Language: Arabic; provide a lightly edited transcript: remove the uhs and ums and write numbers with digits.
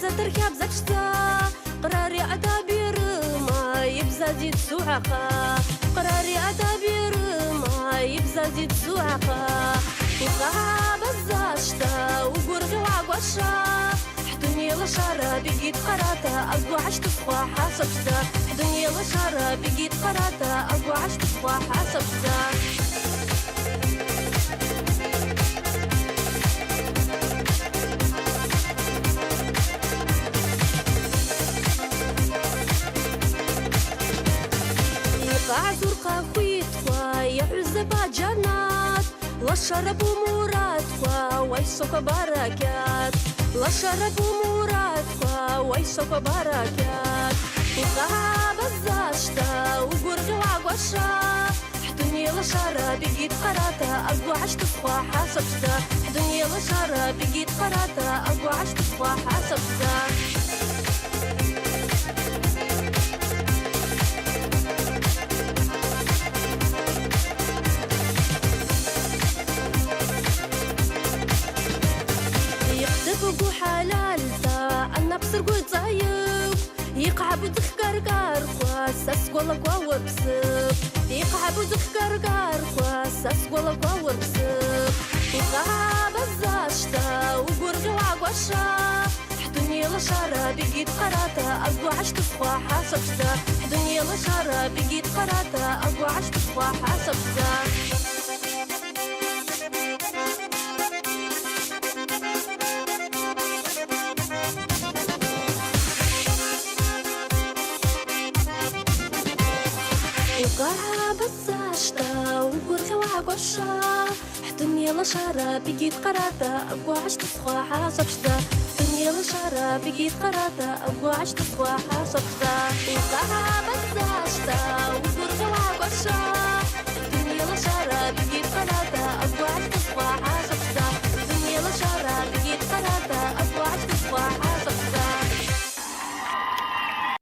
تركب زكشتا قراري أدابير ما يبزا زيد سوعقا قراري أدابير ما يبزا زيد سوعقا وقها بزاشتا وقرغي وعقوشا حدني لشارة بقيت قراتا أقوى عشت صفا حاسبتا حدني لشارة بقيت قراتا أقوى عشت صفا حاسبتا عزرقا خويتوا يعزبا جنات لا شرب مرادوا ويسوك بركات لا شرب مرادوا ويسوك بركات وقها بزاشتا وقرغي وعقوشا حدني لشارة بقيت قراتا أقوى عشت صفا حاسبتا حدني لشارة بقيت قراتا أقوى عشت صفا حاسبتا بقو حلالتا أنا بسرقو طايب يقعبو تخكر كارخوا ساسقولا قوار بسب يقعبو تخكر كارخوا ساسقولا قوار بسب وقها بزاشتا وقرغي وعقوشا حدني لشارة بقيت قراتا أقوى عشت صفا حاسبتا حدني لشارة بقيت قراتا أقوى عشت صفا حاسبتا وقها بزاشتا وقرغي وعقوشا حدني لشارة بقيت قراتا أقوى عشت صفا حاسبتا حدني لشارة بقيت قراتا أقوى عشت صفا حاسبتا وقها بزاشتا وقرغي وعقوشا